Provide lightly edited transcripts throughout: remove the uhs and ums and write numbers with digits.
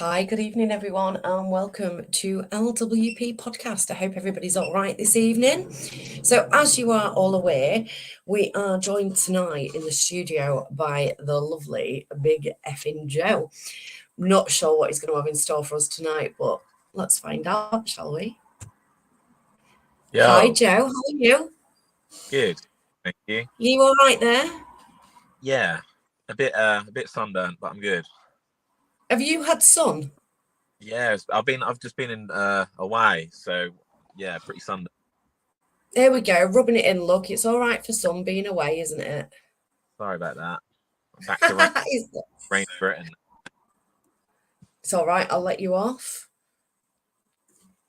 Hi, good evening, everyone, and welcome to LWP podcast. I hope everybody's all right this evening. So, as you are all aware, we are joined tonight in the studio by the lovely Big Effing Joe. Not sure what he's going to have in store for us tonight, but let's find out, shall we? Hi, Yo, Joe. How are you? good. Thank you. You all right there? Yeah, a bit sunburnt, but I'm good. Have you had sun? Yeah, I've just been in away, so yeah, pretty sunburnt. There we go, rubbing it in. Look, it's all right for sun being away, isn't it? Sorry about that. Back to rain Britain. It's all right. I'll let you off.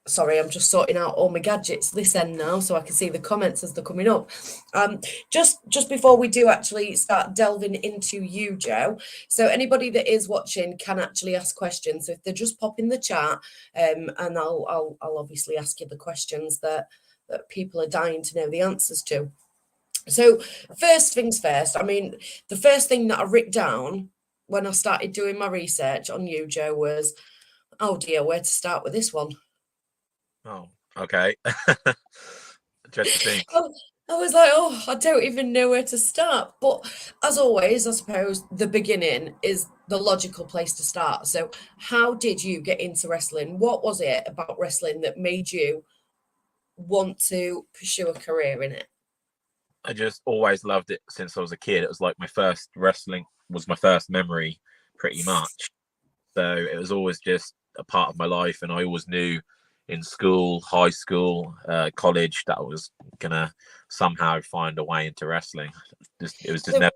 Sorry, I'm just sorting out all my gadgets this end now so I can see the comments as they're coming up. Just before we do actually start delving into you, Joe. So anybody that is watching can actually ask questions. So if they just pop in the chat, and I'll obviously ask you the questions that people are dying to know the answers to. So first things first. I mean, the first thing that I wrote down when I started doing my research on you, Joe, was, oh dear, where to start with this one? Oh, okay. Dread to think. I was like, oh, I don't even know where to start. But as always, I suppose the beginning is the logical place to start. So, how did you get into wrestling? What was it about wrestling that made you want to pursue a career in it? I just always loved it since I was a kid. It was like my first wrestling was my first memory, pretty much. So it was always just a part of my life, and I always knew in school, high school, college that I was gonna somehow find a way into wrestling. It was just So, never.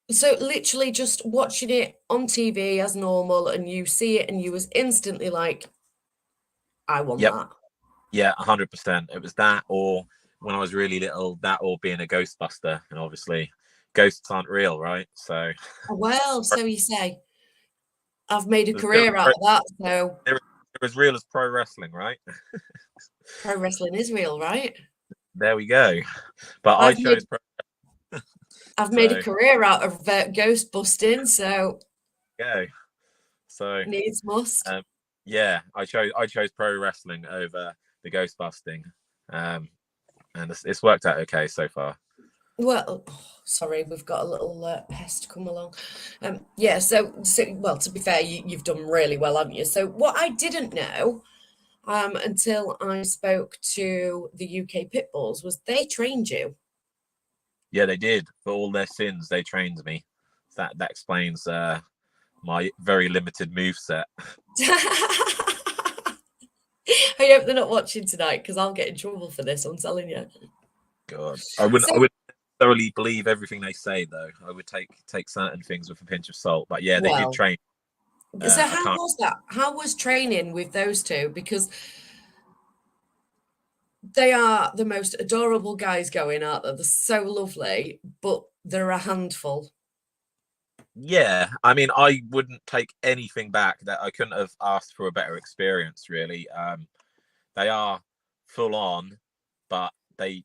so literally just watching it on TV as normal, and you see it, and you was instantly like, I want Yep, that. yeah, 100%. It was that, or when I was really little, that, or being a Ghostbuster, and obviously, ghosts aren't real, right? So Well, so you say, I've made a it was real, career out of that. So, they're as real as pro wrestling, right? pro wrestling is real, right? There we go. But I I've made chose pro. I've made a So career out of ghost busting, so go. So needs must. um, yeah, I chose pro wrestling over the ghost busting, um, and it's worked out okay so far. Well, oh, sorry, we've got a little pest come along. Yeah, so well, to be fair, you've done really well, haven't you? So what I didn't know, until I spoke to the UK Pitbulls, was they trained you. Yeah, they did. For all their sins, they trained me. That explains my very limited move set. I hope they're not watching tonight because I'll get in trouble for this. I'm telling you. God, I wouldn't thoroughly believe everything they say though. I would take certain things with a pinch of salt. But yeah, they did Well, train. so I how can't. was that? How was training with those two? Because they are the most adorable guys going out there. They're so lovely, but they're a handful. Yeah, I mean, I wouldn't take anything back. That I couldn't have asked for a better experience. Really, they are full on, but they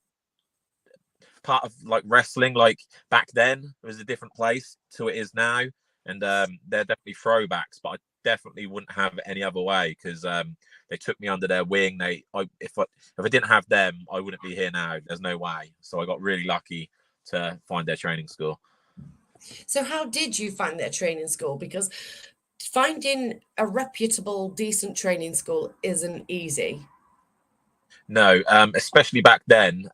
part of like wrestling. Like back then, it was a different place to it is now, and they're definitely throwbacks. But I definitely wouldn't have it any other way because they took me under their wing. If I didn't have them, I wouldn't be here now. There's no way. So I got really lucky to find their training school. So how did you find their training school? Because finding a reputable, decent training school isn't easy. No, especially back then.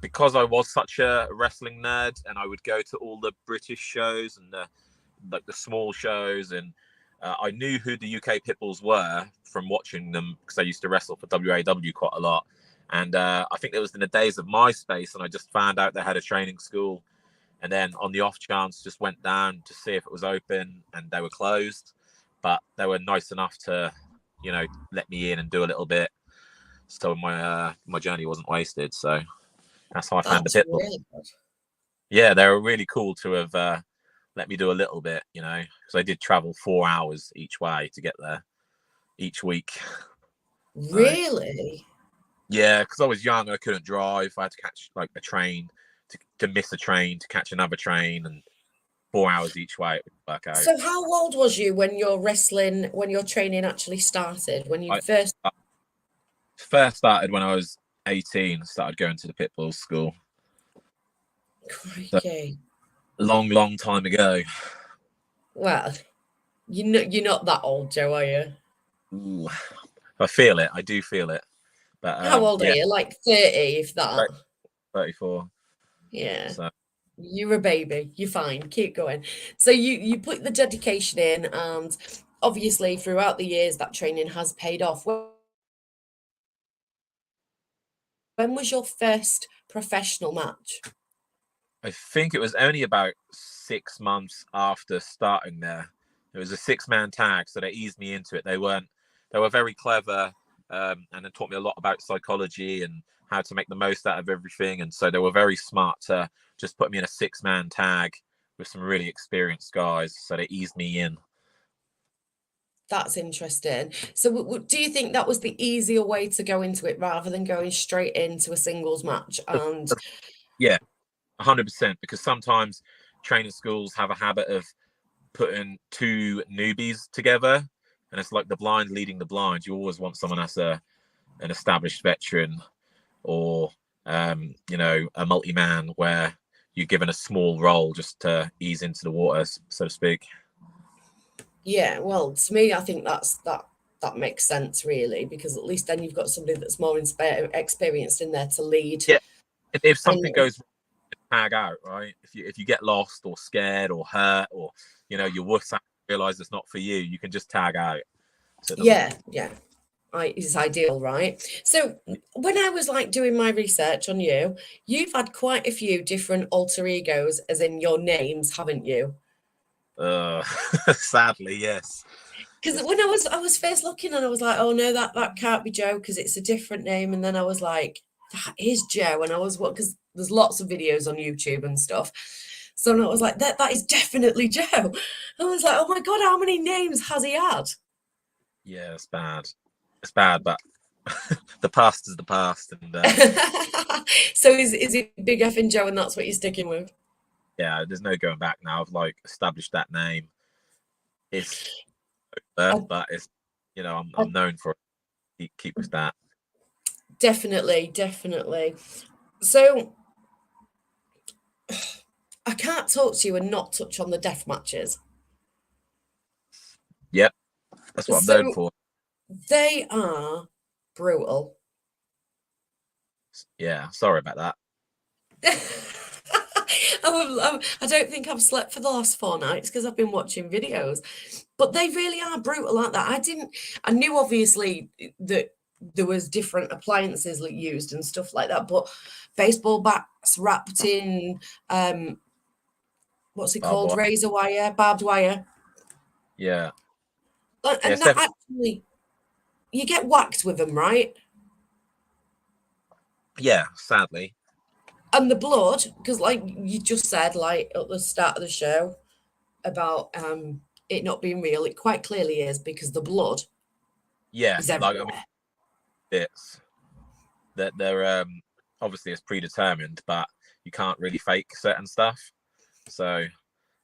Because I was such a wrestling nerd, and I would go to all the British shows and the small shows, and I knew who the UK Pitbulls were from watching them because I used to wrestle for WAW quite a lot. And I think it was in the days of MySpace, and I just found out they had a training school, and then on the off chance, just went down to see if it was open, and they were closed, but they were nice enough to, let me in and do a little bit, so my journey wasn't wasted. So that's how I found the That's Pitbull. really good. Yeah, they were really cool to have let me do a little bit, because I did travel 4 hours each way to get there each week. So, Really? yeah, because I was young, I couldn't drive. I had to catch like a train to miss a train to catch another train, and 4 hours each way. It would work out. So how old was you when your training actually started? When you I first first started when I was 18. Started going to the pit bull school. So, Crikey. long time ago. Well, you're not that old, Joe, are you? Ooh, I feel it. I do feel it. But How old are yeah, you? Like 30, if that. 34. Yeah. So You're a baby. You're fine. Keep going. So you put the dedication in, and obviously throughout the years that training has paid off. When was your first professional match? I think it was only about 6 months after starting there. It was a 6-man tag, so they eased me into it. They were very clever, and it taught me a lot about psychology and how to make the most out of everything. And so they were very smart to just put me in a 6-man tag with some really experienced guys. So they eased me in. That's interesting. So do you think that was the easier way to go into it rather than going straight into a singles match? And Yeah, 100%. Because sometimes training schools have a habit of putting two newbies together, and it's like the blind leading the blind. You always want someone that's an established veteran, or a multi-man where you're given a small role just to ease into the waters, so to speak. yeah, well, to me, I think that makes sense really, because at least then you've got somebody that's more experienced in there to lead. Yeah, if something And goes wrong, tag out, right? If you get lost or scared or hurt, or your wuss realize it's not for you, you can just tag out. So it doesn't. yeah, it's ideal, right? So when I was like doing my research on you, you've had quite a few different alter egos, as in your names, haven't you? Sadly, yes. Because when I was first looking, and I was like, oh no, that can't be Joe because it's a different name. And then I was like, that is Joe. And I was what because there's lots of videos on YouTube and stuff. So I was like, that is definitely Joe. I was like, oh my God, how many names has he had? Yeah, it's bad. It's bad, but the past is the past, and So is it Big F and Joe, and that's what you're sticking with? yeah, there's no going back now. I've established that name. It's I, but it's I I'm known for it. Keep with that. definitely. So I can't talk to you and not touch on the death matches. Yep, that's what I'm known So for. they are brutal. Yeah, sorry about that. I don't think I've slept for the last 4 nights because I've been watching videos, but they really are brutal like that. I knew obviously that there was different appliances used and stuff like that, but baseball bats wrapped in, what's it Barbed called? wire. Razor wire, barbed wire. Yeah, And yeah, it's that definitely, actually, you get whacked with them, right? yeah. Sadly, And the blood, because like you just said, like at the start of the show about it not being real, it quite clearly is because the blood yeah. is Like, I mean, everywhere. bits that they're obviously it's predetermined, but you can't really fake certain stuff. So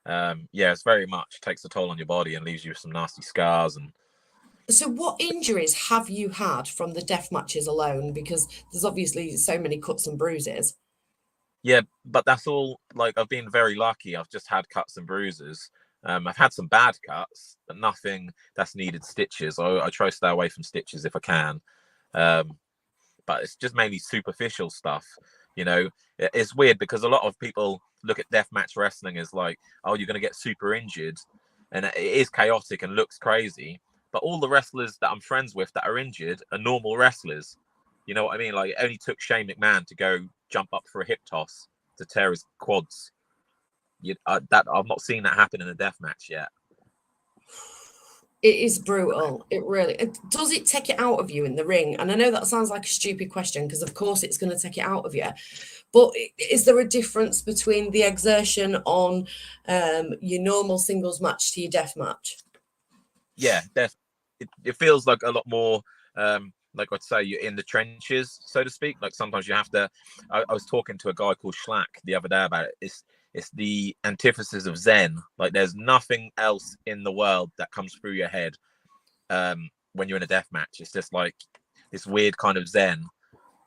yeah, it's very much takes a toll on your body and leaves you with some nasty scars. And So what injuries have you had from the death matches alone? Because there's obviously so many cuts and bruises. yeah, but that's all. Like, I've been very lucky. I've just had cuts and bruises. I've had some bad cuts, but nothing that's needed stitches. I try to stay away from stitches if I can. Um, but it's just mainly superficial stuff. It's weird because a lot of people look at deathmatch wrestling as like, oh, you're going to get super injured, and it is chaotic and looks crazy. But all the wrestlers that I'm friends with that are injured are normal wrestlers. You know what I mean? Like, it only took Shane McMahon to go jump up for a hip toss to tear his quads. That I've not seen that happen in a deathmatch yet. It is brutal. Does it take it out of you in the ring? And I know that sounds like a stupid question because of course it's going to take it out of you. But is there a difference between the exertion on your normal singles match to your death match? Yeah, it feels like a lot more like I'd say you're in the trenches, so to speak. Like, sometimes you have to. I was talking to a guy called Schlack the other day about it. It's it's the antithesis of Zen. Like there's nothing else in the world that comes through your head when you're in a death match. It's just like this weird kind of Zen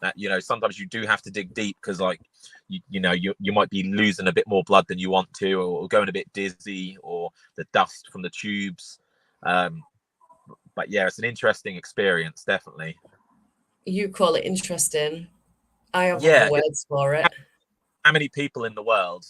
that, you know, sometimes you do have to dig deep because like you might be losing a bit more blood than you want to, or going a bit dizzy, or the dust from the tubes. But yeah, it's an interesting experience, definitely. You call it interesting. I have other Yeah, words for it. how many people in the world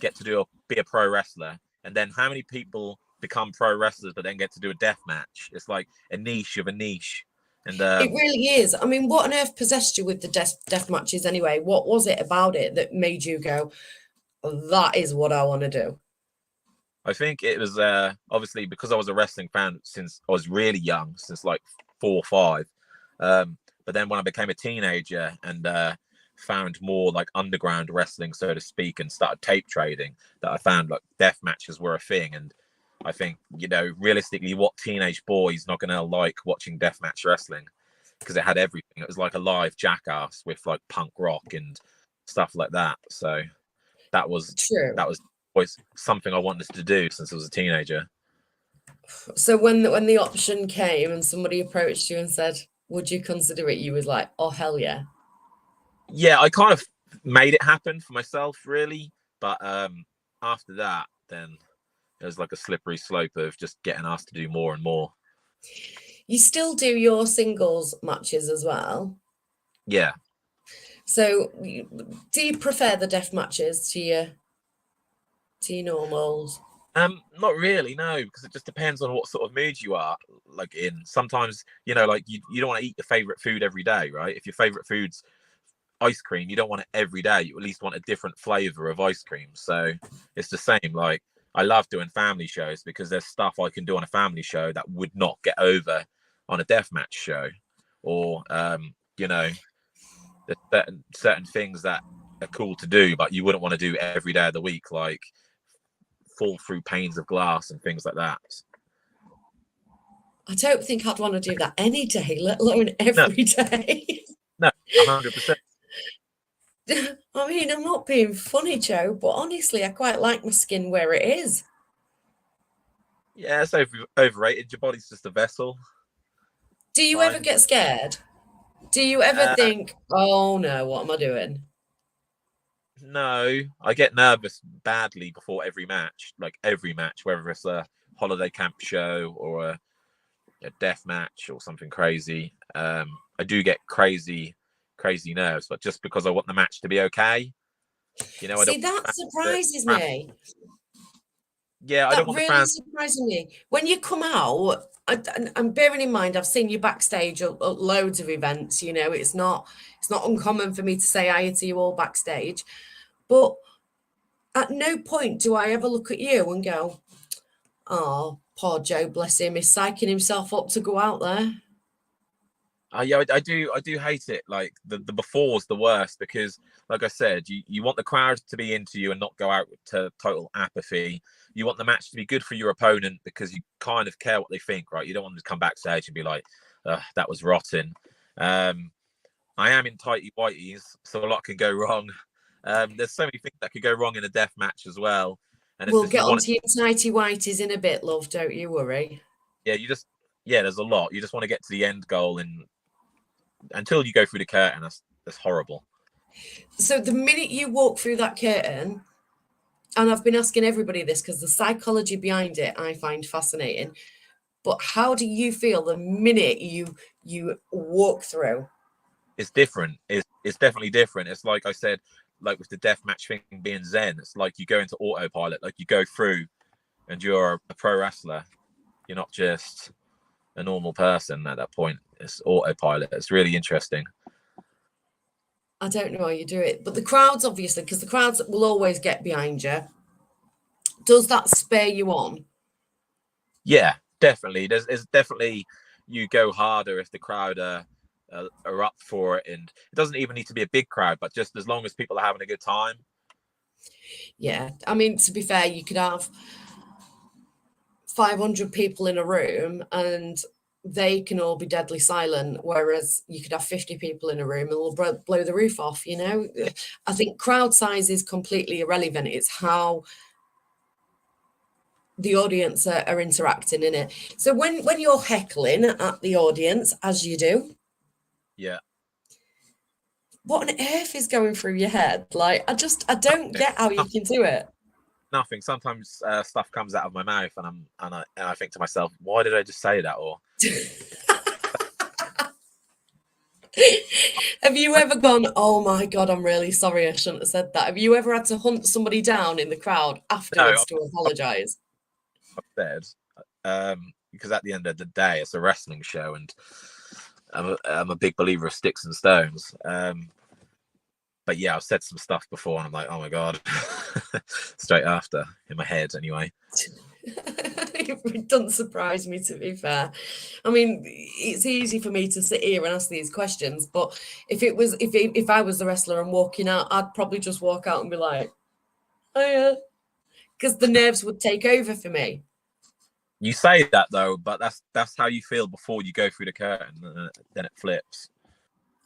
get to be a pro wrestler, and then how many people become pro wrestlers but then get to do a death match? It's like a niche of a niche. And It really is. I mean, what on earth possessed you with the death matches anyway? What was it about it that made you go, that is what I want to do? I think it was obviously because I was a wrestling fan since I was really young, since like 4 or 5. But then when I became a teenager and found more like underground wrestling, so to speak, and started tape trading, that I found like death matches were a thing. And I think, you know, realistically, what teenage boy's not going to like watching deathmatch wrestling? Because it had everything. It was like a live Jackass with like punk rock and stuff like that. So that was True. always something I wanted to do since I was a teenager. So when the option came and somebody approached you and said, would you consider it? You was like, oh, hell yeah. Yeah, I kind of made it happen for myself, really. But after that, then it was like a slippery slope of just getting asked to do more and more. You still do your singles matches as well. Yeah. So do you prefer the death matches to your normals? Not really, no, because it just depends on what sort of mood you are like in. Sometimes, you know, like you don't want to eat your favorite food every day, right? If your favorite food's ice cream, you don't want it every day. You at least want a different flavor of ice cream. So it's the same. Like I love doing family shows because there's stuff I can do on a family show that would not get over on a deathmatch show. Or you know, there's certain things that are cool to do, but you wouldn't want to do every day of the week, like fall through panes of glass and things like that. I don't think I'd want to do that any day, let alone No, every day. no, 100%. I mean, I'm not being funny, Joe, but honestly, I quite like my skin where it is. Yeah, it's overrated. Your body's just a vessel. Do you Fine. ever get scared? Do you ever think, oh no, what am I doing? No, I get nervous badly before every match, like every match, whether it's a holiday camp show or a death match or something crazy. I do get crazy nerves, but just because I want the match to be okay. You know, I See, don't. that surprises me. Yeah, I That don't want the really fans. surprises me. When you come out, I'm bearing in mind, I've seen you backstage at loads of events. You know, it's not uncommon for me to say hi to you all backstage, but at no point do I ever look at you and go, "Oh, poor Joe, bless him, he's psyching himself up to go out there." Yeah, I do hate it. Like the before's the worst because, like I said, you want the crowd to be into you and not go out to total apathy. You want the match to be good for your opponent because you kind of care what they think, right? You don't want them to come backstage and be like, "That was rotten." I am in tighty whities, so a lot can go wrong. There's so many things that could go wrong in a death match as well, and it's We'll just get you want onto your tighty whities in a bit, love. Don't you worry. there's a lot. You just want to get to the end goal, and until you go through the curtain, that's horrible. So the minute you walk through that curtain, and I've been asking everybody this because the psychology behind it I find fascinating. But how do you feel the minute you walk through? It's different. It's definitely different. It's like I said, like with the deathmatch thing being Zen, it's like you go into autopilot, like you go through and you're a pro wrestler. You're not just a normal person at that point. It's autopilot. It's really interesting. I don't know how you do it, but the crowds, obviously, because the crowds will always get behind you. Does that spur you on? Yeah, definitely. There's definitely you go harder if the crowd are up for it, and it doesn't even need to be a big crowd, but just as long as people are having a good time. Yeah, I mean, to be fair, you could have 500 people in a room, and they can all be deadly silent, whereas you could have 50 people in a room and it'll blow the roof off, you know? I think crowd size is completely irrelevant. It's how the audience are interacting in it. So when you're heckling at the audience, as you do, Yeah. what on earth is going through your head? Like, I don't get how you can do it. Nothing. Sometimes stuff comes out of my mouth, and I think to myself, why did I just say that? Or Have you ever gone, oh my God, I'm really sorry, I shouldn't have said that? Have you ever had to hunt somebody down in the crowd no, afterwards to apologize? I've said, because at the end of the day, it's a wrestling show, and I'm a big believer of sticks and stones. But yeah, I've said some stuff before, and I'm like, oh my God, straight after in my head, anyway. It doesn't surprise me, to be fair. I mean, it's easy for me to sit here and ask these questions, but if I was the wrestler and walking out, I'd probably just walk out and be like, oh yeah, because the nerves would take over for me. You say that though, but that's how you feel before you go through the curtain, and then it flips.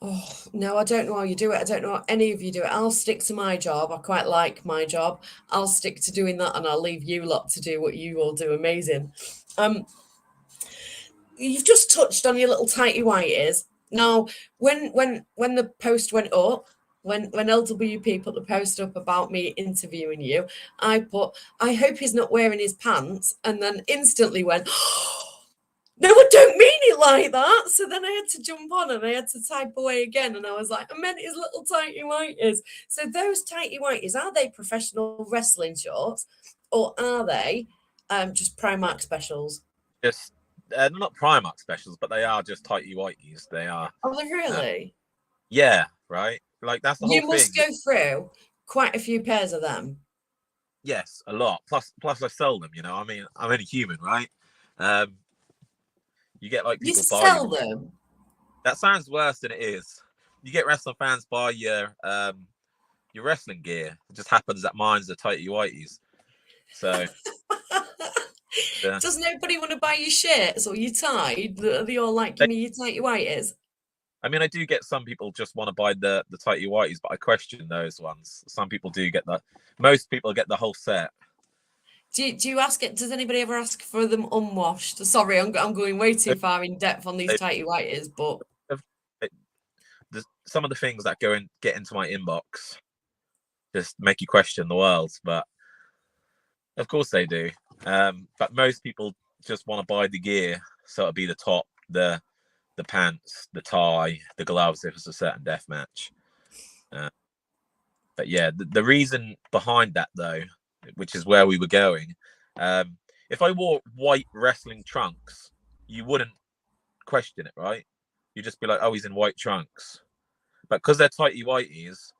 Oh, no, I don't know how you do it. I don't know how any of you do it. I'll stick to my job. I quite like my job. I'll stick to doing that, and I'll leave you lot to do what you all do amazing. You've just touched on your little tighty whities. Now, when the post went up, when LWP put the post up about me interviewing you, I put, I hope he's not wearing his pants, and then instantly went, no, I don't mean it like that. So then I had to jump on and I had to type away again. And I was like, I meant his little tighty whities. So those tighty whities, are they professional wrestling shorts or are they just Primark specials? Just not Primark specials, but they are just tighty whities. They are. Oh, they really? Yeah, right. Like that's the whole You thing. must go through quite a few pairs of them. Yes, a lot. Plus I sell them. You know, I mean, I'm only human, right? You get like You people buy sell you. them? That sounds worse than it is. You get wrestling fans buy your wrestling gear. It just happens that mine's the tighty whities. So Does nobody want to buy your shirts or your tie? Are they all like, give me your tighty whities? I mean, I do get some people just want to buy the tighty whities, but I question those ones. Some people do get that. Most people get the whole set. Do you ask it? Does anybody ever ask for them unwashed? Sorry, I'm going way too far in depth on these tighty whities, but Some of the things that get into my inbox just make you question the world, but of course they do. But most people just want to buy the gear, so it'll be the top, the pants, the tie, the gloves if it's a certain death match. But yeah, the reason behind that though, which is where we were going, if I wore white wrestling trunks, you wouldn't question it, right? You'd just be like, oh, he's in white trunks. But because they're tighty whities,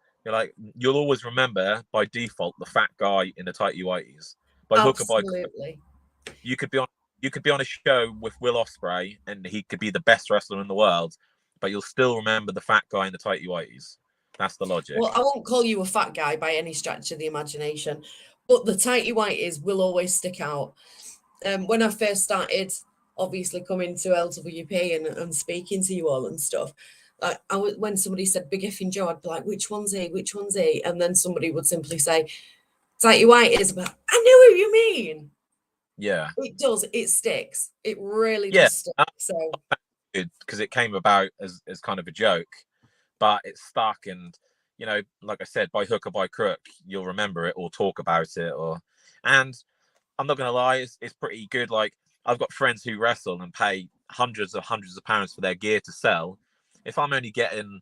you'll always remember by default the fat guy in the tighty whities. By hook or by crook, you could be on a show with Will Ospreay and he could be the best wrestler in the world, but you'll still remember the fat guy in the tighty whities. That's the logic. Well, I won't call you a fat guy by any stretch of the imagination, but the tighty whities will always stick out. When I first started, obviously coming to LWP and speaking to you all and stuff, like when somebody said Big Effing Joe, I'd be like, which one's he? Which one's he? And then somebody would simply say, tighty whities. But I know who you mean. Yeah, it does. It sticks. It really does stick. So because it came about as kind of a joke, but it's stuck, and like I said, by hook or by crook, you'll remember it or talk about it. And I'm not gonna lie, it's pretty good. Like I've got friends who wrestle and pay hundreds of pounds for their gear to sell. If I'm only getting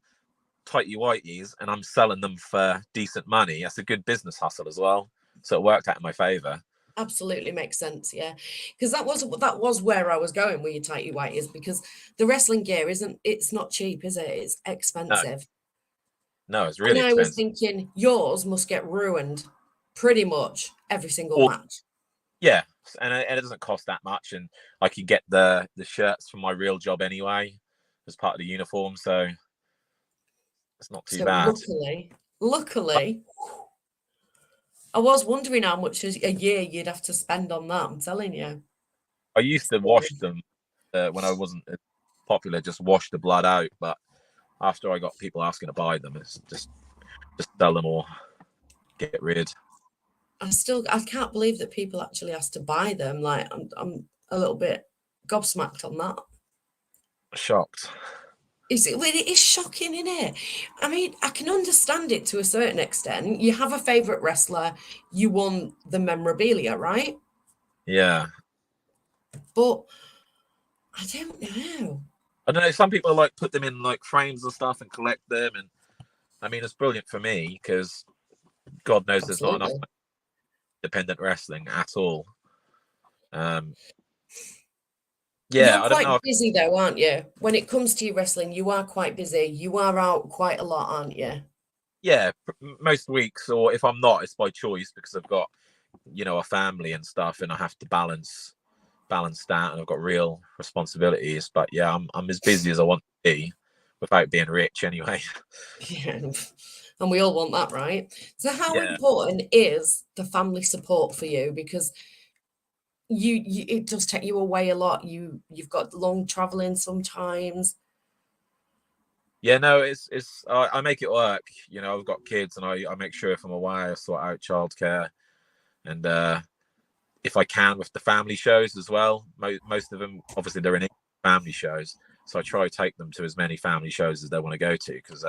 tighty whities and I'm selling them for decent money, that's a good business hustle as well. So it worked out in my favor. Absolutely makes sense, yeah. Because that was where I was going with your tighty whities, because the wrestling gear it's not cheap, is it? It's expensive. No, it's really and expensive. I was thinking yours must get ruined pretty much every single match. Yeah, and it doesn't cost that much, and I can get the shirts from my real job anyway as part of the uniform, so it's not too bad. Luckily, I was wondering how much a year you'd have to spend on that. I'm telling you. I used to wash them when I wasn't popular, just wash the blood out. But after I got people asking to buy them, it's just sell them or get rid. I can't believe that people actually ask to buy them. Like, I'm a little bit gobsmacked on that. Shocked. It is shocking, isn't it? I mean, I can understand it to a certain extent. You have a favorite wrestler, you want the memorabilia, right? Yeah. But I don't know. I don't know. Some people like put them in like frames and stuff and collect them, and I mean, it's brilliant for me because God knows there's not enough Absolutely. independent wrestling at all. You're Yeah, I don't quite know. busy though, aren't you? When it comes to your wrestling, you are quite busy. You are out quite a lot, aren't you? Yeah, most weeks, or if I'm not, it's by choice because I've got, a family and stuff, and I have to balance that, and I've got real responsibilities. But yeah, I'm as busy as I want to be without being rich anyway. Yeah. And we all want that, right? So how Yeah. important is the family support for you? Because you it does take you away a lot. You've got long traveling sometimes. Yeah, no, it's I make it work. I've got kids, and I make sure if I'm away, I sort out childcare, and if I can with the family shows as well. Most of them, obviously, they're in family shows, so I try to take them to as many family shows as they want to go to because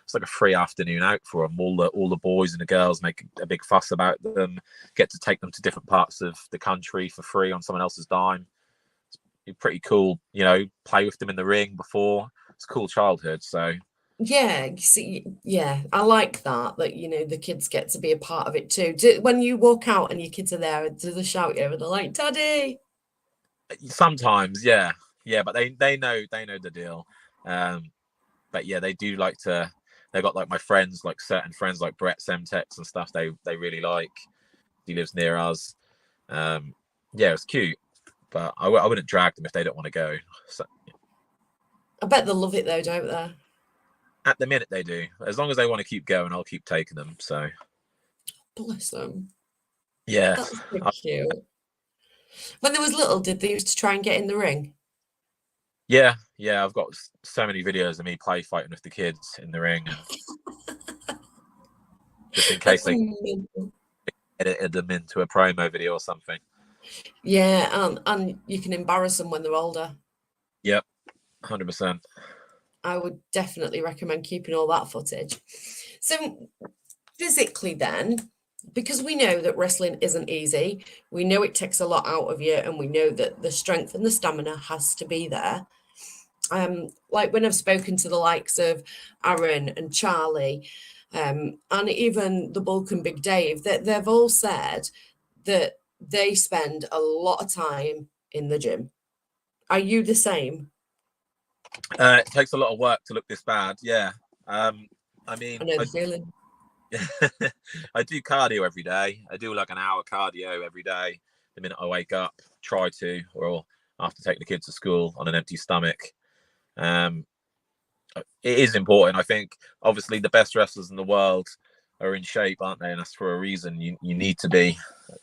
it's like a free afternoon out for them. All the boys and the girls make a big fuss about them. Get to take them to different parts of the country for free on someone else's dime. It's pretty cool, play with them in the ring before. It's a cool childhood. So Yeah, you see, yeah, I like that the kids get to be a part of it too. When you walk out and your kids are there, do they shout you and they're like, "Daddy"? sometimes, yeah, but they know the deal. But yeah, they do like to. They got like my friends, like certain friends, like Brett Semtex and stuff. They really like. He lives near us. Yeah, it's cute, but I wouldn't drag them if they don't want to go. So, I bet they love it though, don't they? at the minute, they do. As long as they want to keep going, I'll keep taking them. So Bless them. yeah, That's so cute. When they was little, did they used to try and get in the ring? yeah. I've got so many videos of me play fighting with the kids in the ring, and just in case That's they amazing. edited them into a promo video or something. Yeah, and you can embarrass them when they're older. Yep, 100%. I would definitely recommend keeping all that footage. So physically then, because we know that wrestling isn't easy, we know it takes a lot out of you, and we know that the strength and the stamina has to be there. Like when I've spoken to the likes of Aaron and Charlie, and even the Bulk and Big Dave, that they've all said that they spend a lot of time in the gym. Are you the same? It takes a lot of work to look this bad. Yeah. I I mean, know the feeling. I do cardio every day. I do like an hour cardio every day. The minute I wake up, try to, or after taking the kids to school on an empty stomach. Um, it is important. I think obviously the best wrestlers in the world are in shape, aren't they? And that's for a reason. You need to be.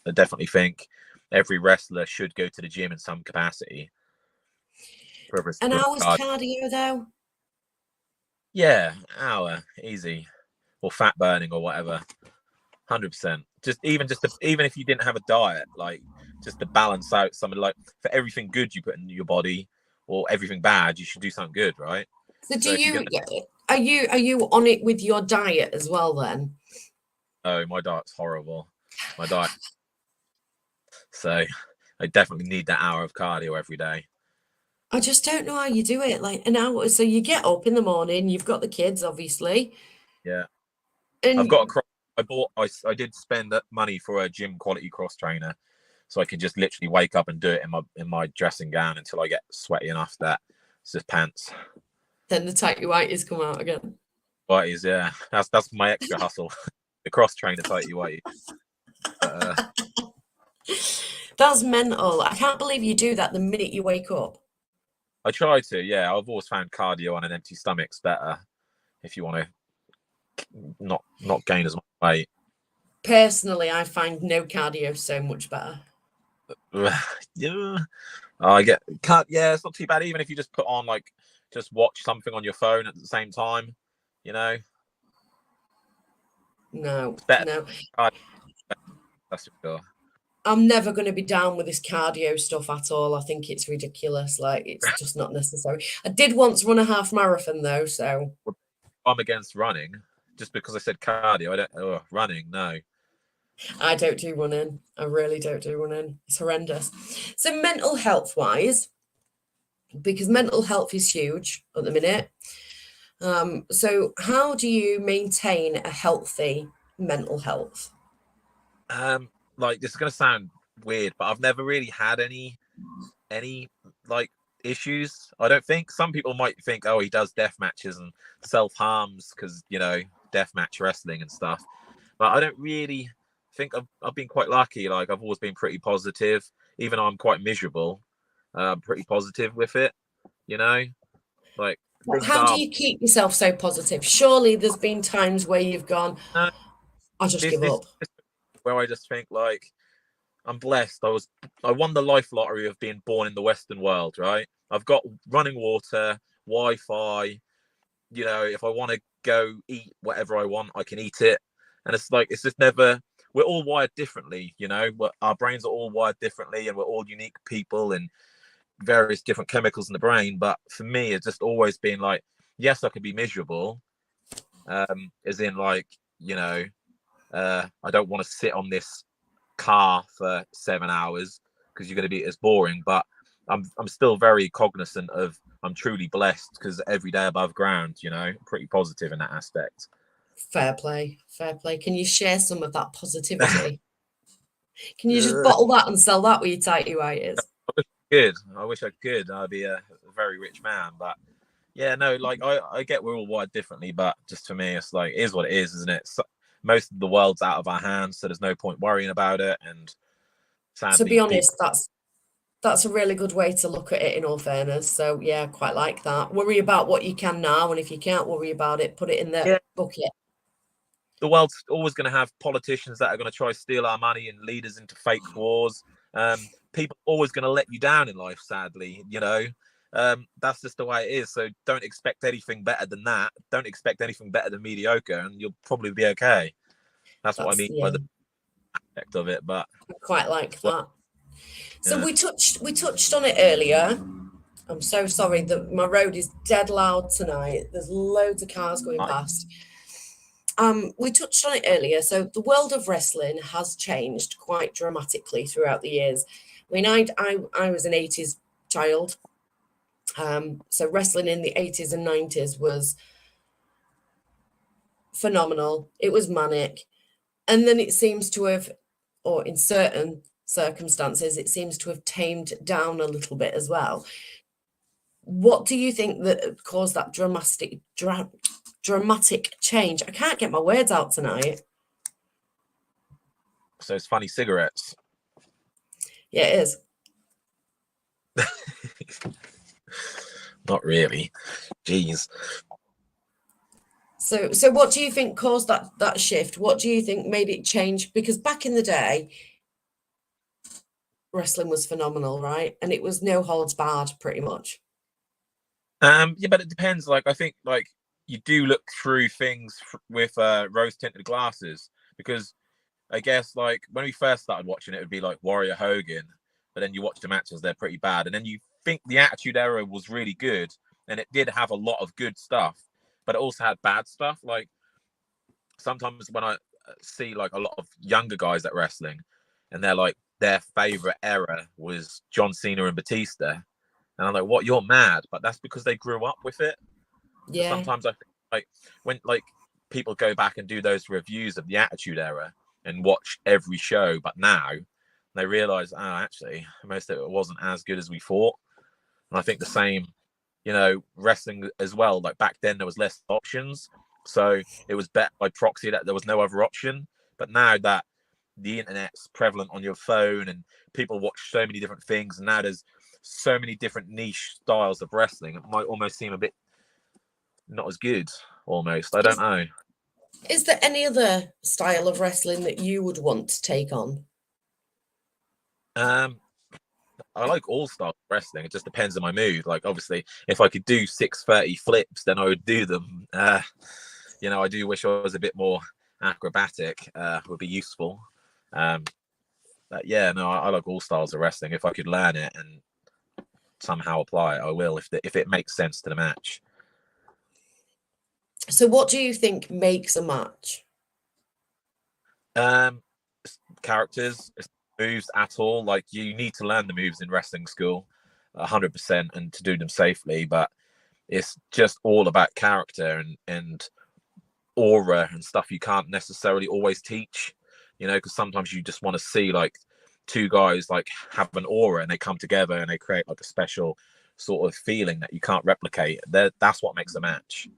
I definitely think every wrestler should go to the gym in some capacity. An With hour's cardio. cardio though? Yeah, hour, easy, or fat burning or whatever. 100%. Even if you didn't have a diet, like just to balance out something, like for everything good you put in your body or everything bad, you should do something good, right? So do So if you're you gonna, are you on it with your diet as well then? oh, my diet's horrible. My diet. So I definitely need that hour of cardio every day. I just don't know how you do it. Like an hour. So you get up in the morning, you've got the kids, obviously. Yeah, I've got a And cross. I did spend that money for a gym quality cross trainer, so I can just literally wake up and do it in my dressing gown until I get sweaty enough that it's just pants. then the tighty whities come out again. Whiteys, yeah, that's my extra hustle. The cross trainer tighty whitey. That's mental. I can't believe you do that the minute you wake up. I try to, yeah. I've always found cardio on an empty stomach's better if you want to not gain as much weight. Personally, I find no cardio so much better. Yeah. Oh, I get cut. Yeah, it's not too bad. Even if you just put on like just watch something on your phone at the same time, you know, No, it's better. no. That's for sure. I'm never going to be down with this cardio stuff at all. I think it's ridiculous. Like, it's just not necessary. I did once run a half marathon though, so I'm against running just because I said cardio. I don't. Oh, running, no. I don't do running. I really don't do running. It's horrendous. So, mental health wise, because mental health is huge at the minute. So, how do you maintain a healthy mental health? Like this is gonna sound weird, but I've never really had any like issues. I don't think some people might think, oh, he does death matches and self harms because death match wrestling and stuff. But I don't really think I've been quite lucky. Like I've always been pretty positive, even though I'm quite miserable. Pretty positive with it, you know. Like things How do are. you keep yourself so positive? Surely there's been times where you've gone, Uh, I'll just this give this up. where I just think like I'm blessed. I won the life lottery of being born in the Western world, right? I've got running water, Wi-Fi. If I want to go eat whatever I want, I can eat it. And it's just never. We're all wired differently, our brains are all wired differently, and we're all unique people and various different chemicals in the brain. But for me, it's just always been like, yes, I could be miserable, as in like, I don't want to sit on this car for 7 hours because you're going to be it's boring. But I'm still very cognizant of I'm truly blessed because every day above ground, pretty positive in that aspect. Fair play, fair play. Can you share some of that positivity? Can you just Uh, bottle that and sell that with your tighty whities? Good. I wish I could. I'd be a very rich man. But yeah, no, like I get we're all wired differently, but just for me, it's like it is what it is, isn't it? So, most of the world's out of our hands, so there's no point worrying about it. And To be sadly, people. honest, that's a really good way to look at it in all fairness. So yeah, quite like that. Worry about what you can now, and if you can't worry about it, put it in the Yeah, bucket. the world's always going to have politicians that are going to try to steal our money and lead us into fake wars. People are always going to let you down in life, sadly. That's just the way it is. So don't expect anything better than that. Don't expect anything better than mediocre, and you'll probably be okay. That's what I That's mean by yeah, the aspect of it. But I quite like well, that. So yeah, we touched on it earlier. I'm so sorry that my road is dead loud tonight. There's loads of cars going past. We touched on it earlier. So the world of wrestling has changed quite dramatically throughout the years. I mean, I was an 80s child. So wrestling in the 80s and 90s was phenomenal. It was manic. And then it seems to have, or in certain circumstances, it seems to have tamed down a little bit as well. What do you think that caused that dramatic change? I can't get my words out tonight. so it's funny cigarettes. Yeah, it is. Not really. Jeez. So what do you think caused that shift? What do you think made it change? Because back in the day, wrestling was phenomenal, right? And it was no holds barred, pretty much. Yeah, but it depends. Like I think like you do look through things with rose tinted glasses because I guess like when we first started watching it would be like Warrior Hogan, but then you watch the matches, they're pretty bad. And then you think the Attitude Era was really good, and it did have a lot of good stuff, but it also had bad stuff. Like sometimes when I see like a lot of younger guys at wrestling, and they're like their favorite era was John Cena and Batista, and I'm like, what? You're mad? But that's because they grew up with it. So Yeah, sometimes I think like when like people go back and do those reviews of the Attitude Era and watch every show, but now they realize, oh, actually, most of it wasn't as good as we thought. And I think the same, wrestling as well. Like back then, there was less options, so it was better by proxy that there was no other option. But now that the internet's prevalent on your phone and people watch so many different things, and now there's so many different niche styles of wrestling, it might almost seem a bit not as good. Almost, I don't is know. is there any other style of wrestling that you would want to take on? I like all styles of wrestling. It just depends on my mood. Like, obviously, if I could do 630 flips, then I would do them. You know, I do wish I was a bit more acrobatic. Would be useful. But yeah, no, I like all styles of wrestling. If I could learn it and somehow apply it, I will. If it makes sense to the match. So what do you think makes a match? Characters, moves at all. Like, you need to learn the moves in wrestling school 100% and to do them safely, but it's just all about character and aura and stuff you can't necessarily always teach, you know, because sometimes you just want to see like two guys like have an aura and they come together and they create like a special sort of feeling that you can't replicate. That's what makes a match.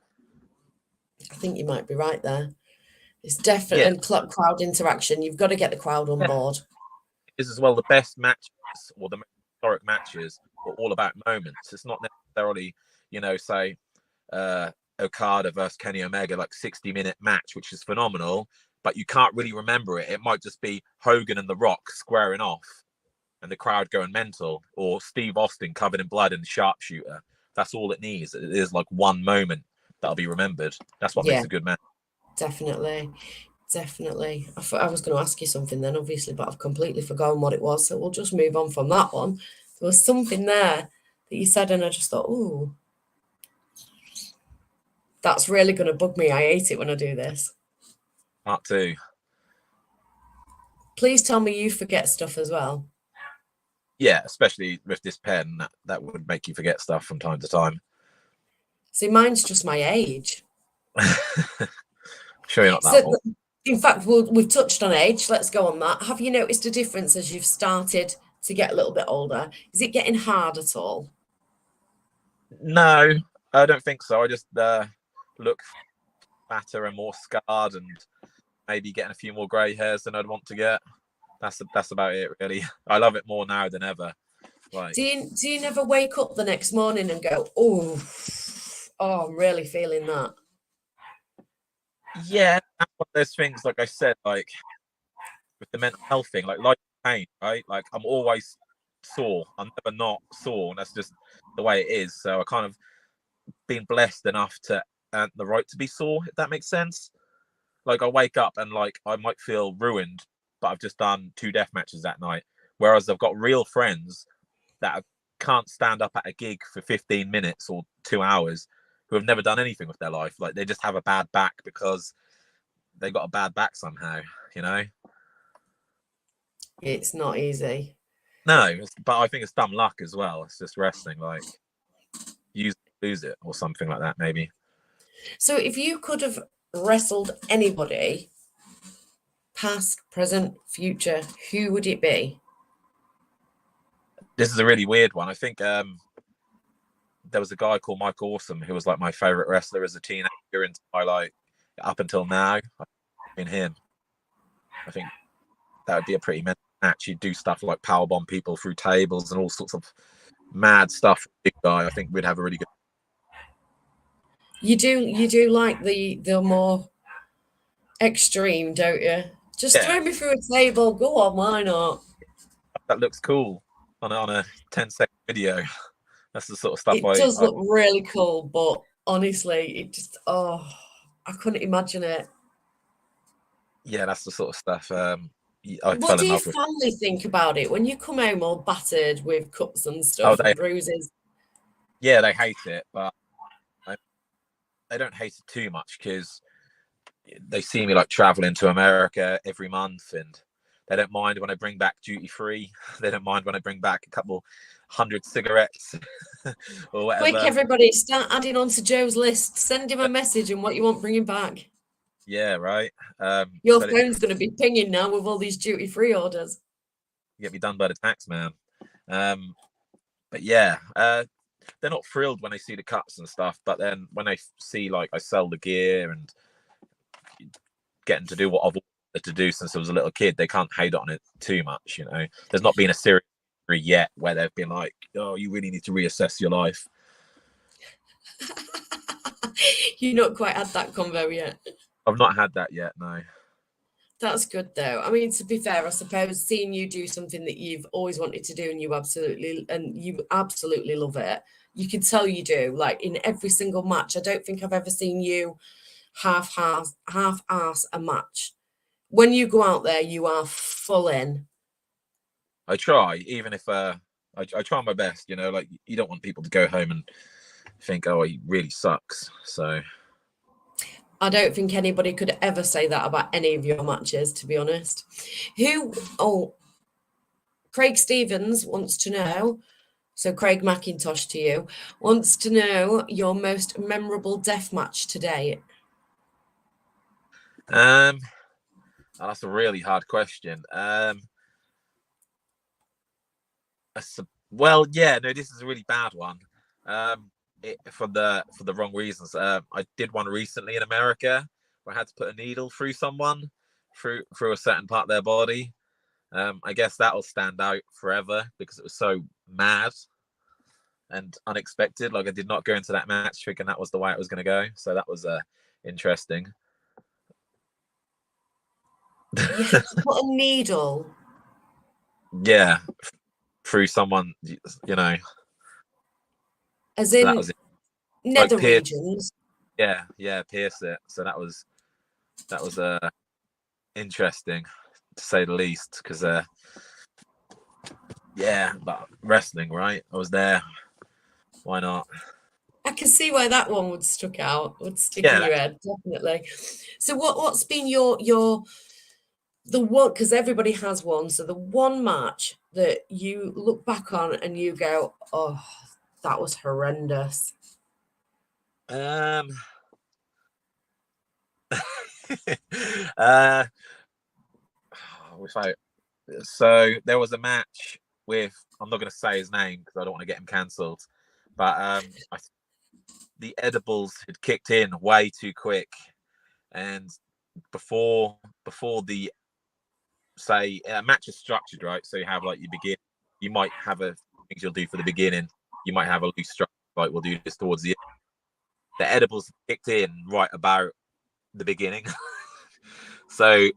I think you might be right there. It's Yeah, definitely crowd interaction. You've got to get the crowd on board. is as well the best matches or the most historic matches are all about moments. It's not necessarily, you know, say Okada versus Kenny Omega, like 60-minute match, which is phenomenal, but you can't really remember it. It might just be Hogan and The Rock squaring off and the crowd going mental, or Steve Austin covered in blood and sharpshooter. That's all it needs. It is like one moment that'll be remembered. That's what makes a good match. Definitely. I was going to ask you something then, obviously, but I've completely forgotten what it was. So we'll just move on from that one. There was something there that you said, and I just thought, ooh, that's really going to bug me. I hate it when I do this. Part two. Please tell me you forget stuff as well. Yeah, especially with this pen, that would make you forget stuff from time to time. See, mine's just my age. Sure, you're not that old. In fact, we've touched on age. Let's go on that. Have you noticed a difference as you've started to get a little bit older? Is it getting hard at all? No, I don't think so. I just look fatter and more scarred, and maybe getting a few more grey hairs than I'd want to get. That's about it, really. I love it more now than ever. Like, do you never wake up the next morning and go, oh, I'm really feeling that? yeah, that's one of those things. Like I said, like with the mental health thing, like pain, right? Like, I'm always sore. I'm never not sore, and that's just the way it is. So I kind of been blessed enough to earn the right to be sore, if that makes sense. Like, I wake up and like I might feel ruined, but I've just done 2 death matches that night. Whereas I've got real friends that can't stand up at a gig for 15 minutes or 2 hours who have never done anything with their life. Like, they just have a bad back because they got a bad back somehow, you know? It's not easy. No, but I think it's dumb luck as well. It's just wrestling, like, you lose it or something like that, maybe. So if you could have wrestled anybody, past, present, future, who would it be? This is a really weird one. I think there was a guy called Mike Awesome who was like my favorite wrestler as a teenager, and I like up until now. I've been him. I think that would be a pretty match. You'd do stuff like powerbomb people through tables and all sorts of mad stuff. Big guy. I think we'd have a really good. You do like the more extreme, don't you? Just throw me through a table. Go on, why not? That looks cool on a 10-second video. That's the sort of stuff It does look really cool, but honestly, it just I couldn't imagine it. Yeah, that's the sort of stuff What do your family think about it when you come home all battered with cuts and stuff and bruises? Yeah, they hate it, but they don't hate it too much because they see me like traveling to America every month, and they don't mind when I bring back duty free. They don't mind when I bring back a couple 100 cigarettes or whatever. Quick, everybody, start adding on to Joe's list. Send him a message and what you want bringing back. Yeah, right. Your phone's going to be pinging now with all these duty free orders. Get me done by the tax man. But yeah, they're not thrilled when they see the cuts and stuff. But then when they see like I sell the gear and getting to do what I've wanted to do since I was a little kid, they can't hate on it too much. You know, there's not been a series yet where they've been like, "Oh, you really need to reassess your life." You've not quite had that convo yet. I've not had that yet, no. That's good though. I mean, to be fair, I suppose seeing you do something that you've always wanted to do and you absolutely love it. You can tell you do. Like in every single match, I don't think I've ever seen you half-ass a match. When you go out there, you are full in. I try, even if I try my best. You know, like you don't want people to go home and think, oh, he really sucks. So I don't think anybody could ever say that about any of your matches, to be honest. Craig Stevens wants to know, so Craig McIntosh to you, wants to know your most memorable death match to date. that's a really hard question. Well, yeah, no, this is a really bad one. For the wrong reasons. I did one recently in America where I had to put a needle through someone through a certain part of their body. I guess that'll stand out forever because it was so mad and unexpected. Like I did not go into that match thinking that was the way it was going to go. So that was interesting. You had to put a needle. Yeah, through someone, you know. As in that was nether like regions. Yeah, pierce it. So that was interesting to say the least. Because yeah, but wrestling, right? I was there. Why not? I can see why that one would stick in Yeah. your head, definitely. So what's been the one, because everybody has one, so the one match that you look back on and you go, oh, that was horrendous. uh so there was a match with, I'm not going to say his name because I don't want to get him cancelled, but the edibles had kicked in way too quick, and before the say a match is structured, right? So you have like you might have a things you'll do for the beginning, you might have a loose structure, like we'll do this towards the end. The edibles kicked in right about the beginning. So,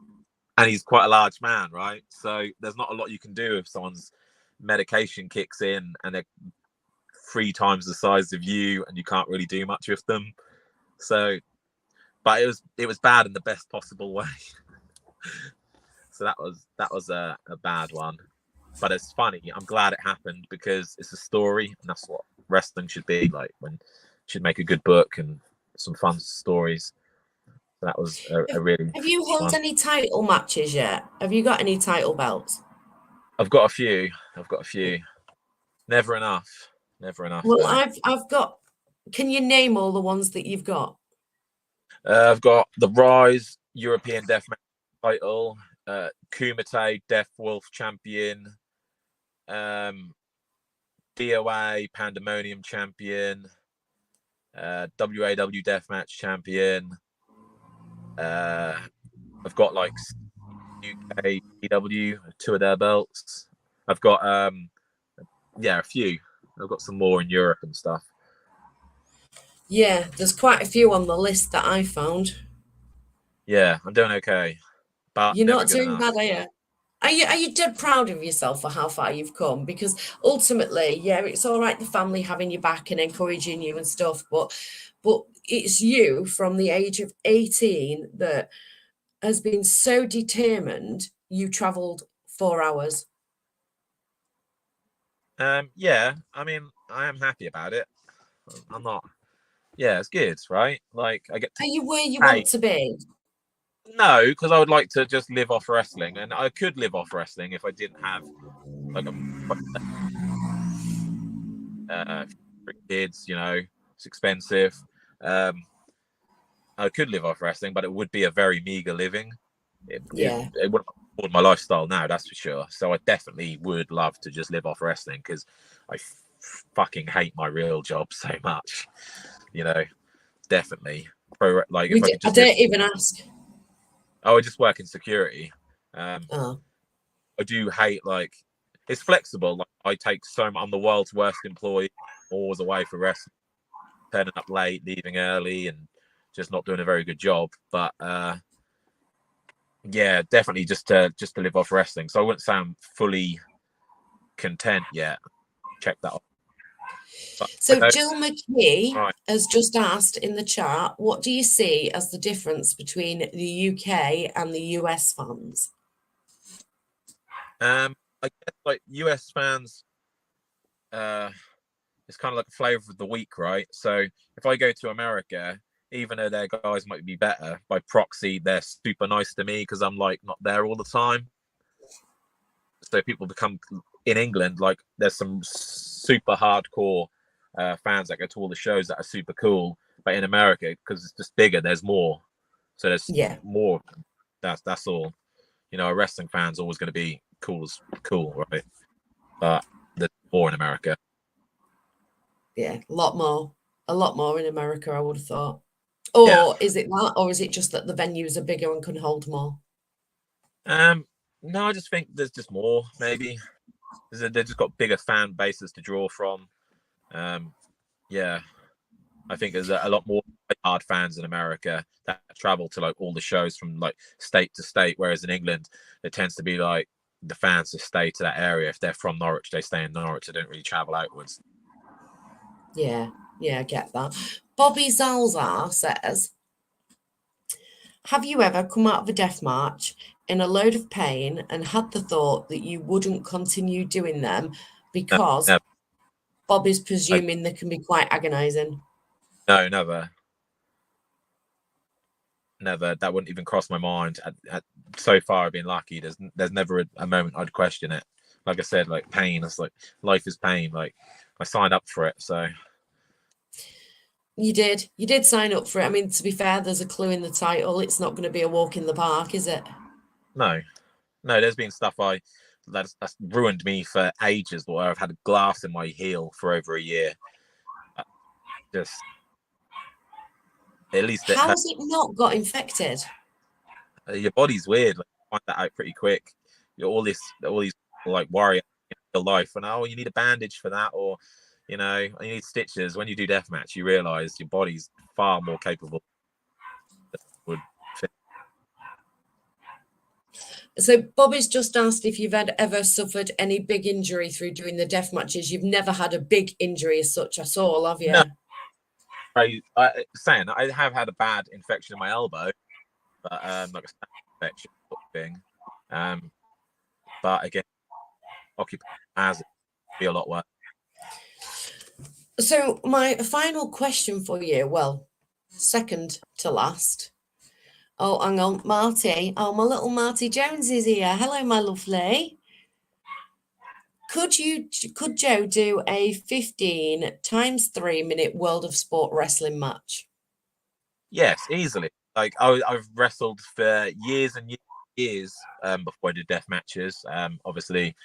and he's quite a large man, right? So there's not a lot you can do if someone's medication kicks in and they're 3 times the size of you and you can't really do much with them. So, but it was bad in the best possible way. So that was a bad one, but it's funny. I'm glad it happened because it's a story, and that's what wrestling should be like. When should make a good book and some fun stories. So that was a really. Have you held any title matches yet? Have you got any title belts? I've got a few. Never enough. Well, though. I've got. Can you name all the ones that you've got? I've got the Rise European Deathmatch title, Kumite Death Wolf champion, DOA Pandemonium champion, WAW Deathmatch champion. I've got like UK PW, 2 of their belts. I've got a few. I've got some more in Europe and stuff. Yeah, there's quite a few on the list that I found. Yeah, I'm doing okay, but You're never not good doing enough. bad, are you? Are you dead proud of yourself for how far you've come? Because ultimately, yeah, it's all right the family having you back and encouraging you and stuff, but it's you from the age of 18 that has been so determined. You travelled 4 hours. Yeah, I mean, I am happy about it. I'm not. Yeah, it's good, right? Like I get to. Are you where you Hey, want to be? no, because I would like to just live off wrestling, and I could live off wrestling if I didn't have like kids. You know, it's expensive. I could live off wrestling, but it would be a very meager living. Yeah. It wouldn't afford my lifestyle now, that's for sure. So I definitely would love to just live off wrestling because I fucking hate my real job so much. You know, definitely. Like if I could I just don't even ask. I would just work in security. Oh. I do hate like it's flexible. Like I take I'm the world's worst employee, always away for wrestling, turning up late, leaving early, and just not doing a very good job. But Yeah, definitely just to live off wrestling. So I wouldn't say I'm fully content yet. Check that off. But I So know, Jill McKee right. has just asked in the chat, what do you see as the difference between the UK and the US fans? I guess like US fans, uh, it's kind of like a flavor of the week, right? So if I go to America, even though their guys might be better, by proxy, they're super nice to me because I'm like not there all the time. So people become in England, like there's some super hardcore fans that go to all the shows that are super cool. But in America, because it's just bigger, there's more. So there's Yeah, more. That's all. You know, a wrestling fan's always going to be cool as cool, right? But there's more in America. yeah, a lot more in America, I would have thought. Yeah. Or is it that, or is it just that the venues are bigger and can hold more? Um. No, I just think there's just more. Maybe they've just got bigger fan bases to draw from. Yeah, I think there's a lot more hard fans in America that travel to like all the shows from like state to state, whereas in England it tends to be like the fans just stay to that area. If they're from Norwich, they stay in Norwich. They don't really travel outwards. Yeah, yeah, I get that. Bobby Zalzar says, have you ever come out of a death march in a load of pain and had the thought that you wouldn't continue doing them No, because never. Bobby's Like, presuming they can be quite agonizing? no, never, never. That wouldn't even cross my mind. So far, I've been lucky. There's never a moment I'd question it. Like I said, like pain. It's like life is pain. Like I signed up for it, so You did. You did sign up for it. I mean, to be fair, there's a clue in the title. It's not going to be a walk in the park, is it? no, no. There's been stuff that's ruined me for ages. Where I've had a glass in my heel for over a year. Just at least it hurt. How's it not got infected? Your body's weird. Like, you find that out pretty quick. You're all these like worry in your life, and oh, you need a bandage for that, or you know, you need stitches. When you do deathmatch, you realize your body's far more capable than would fit. So Bobby's just asked if you've ever suffered any big injury through doing the death matches. You've never had a big injury as such at all, have you? No, saying I have had a bad infection in my elbow, but like a staph infection sort of thing. But again, occupation has it be a lot worse. So my final question for you, well, second to last. Oh, hang on, Marty. Oh, my little Marty Jones is here. Hello, my lovely. Could Joe do a 15 times 3 minute World of Sport wrestling match? Yes, easily. Like I've wrestled for years and years before I did death matches. Obviously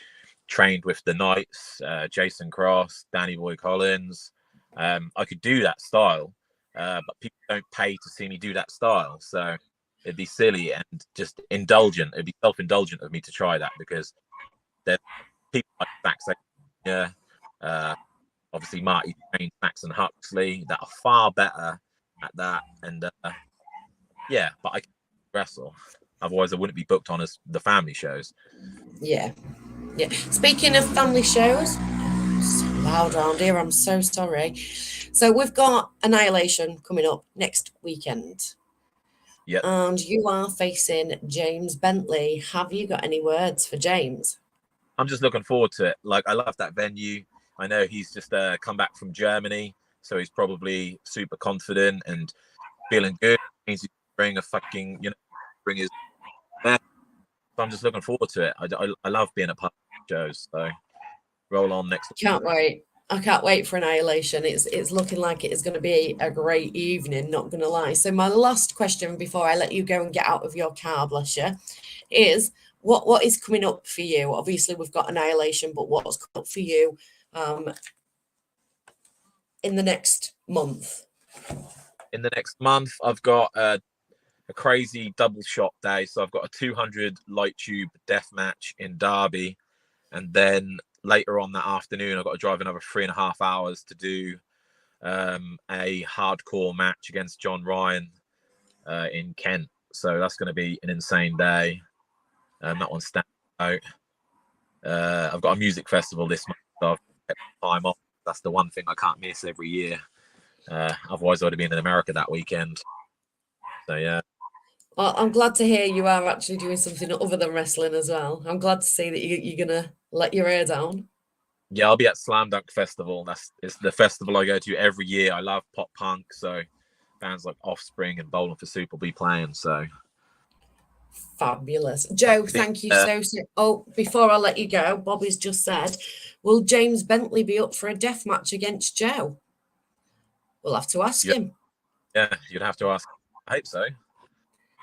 trained with the Knights, Jason Cross, Danny Boy Collins. I could do that style, but people don't pay to see me do that style. So it'd be silly and just indulgent. It'd be self-indulgent of me to try that because there's people like Saxon, yeah, obviously Marty trained Saxon Huxley that are far better at that. And yeah, but I can wrestle. Otherwise, I wouldn't be booked on as the family shows. Yeah. Yeah. Speaking of family shows, so loud around here. I'm so sorry. So we've got Annihilation coming up next weekend. Yep. And you are facing James Bentley. Have you got any words for James? I'm just looking forward to it. Like, I love that venue. I know he's just come back from Germany, so he's probably super confident and feeling good. Means he bring a fucking, bring his best. So I'm just looking forward to it. I love being a part of shows. So roll on next. Can't wait. I can't wait for Annihilation. It's looking like it is going to be a great evening, not going to lie. So my last question before I let you go and get out of your car, bless you, is what is coming up for you? Obviously, we've got Annihilation, but what's coming up for you in the next month? In the next month, I've got a crazy double shot day. So I've got a 200 light tube death match in Derby, and then later on that afternoon, I've got to drive another 3.5 hours to do a hardcore match against John Ryan in Kent. so that's going to be an insane day. That one's standing out. I've got a music festival this month, so I've kept time off. That's the one thing I can't miss every year. Otherwise, I would have been in America that weekend. So yeah. Well, I'm glad to hear you are actually doing something other than wrestling as well. I'm glad to see that you're gonna let your hair down. Yeah, I'll be at Slam Dunk Festival. It's the festival I go to every year. I love pop punk, so bands like Offspring and Bowling for Soup will be playing. So Fabulous. Joe, thank you so. Oh, before I let you go, Bobby's just said, will James Bentley be up for a death match against Joe? We'll have to ask him. Yeah, you'd have to ask. I hope so.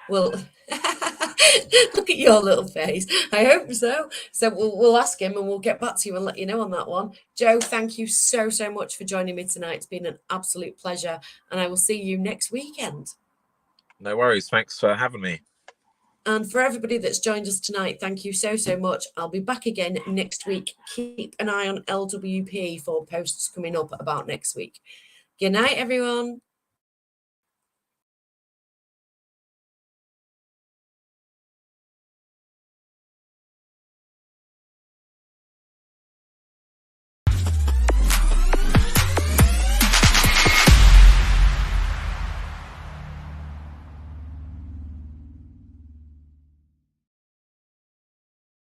Well, look at your little face. I hope so. So we'll ask him and we'll get back to you and let you know on that one. Joe, thank you so much for joining me tonight. It's been an absolute pleasure, and I will see you next weekend. No worries. Thanks for having me. And for everybody that's joined us tonight, thank you so much. I'll be back again next week. Keep an eye on LWP for posts coming up about next week. Good night, everyone.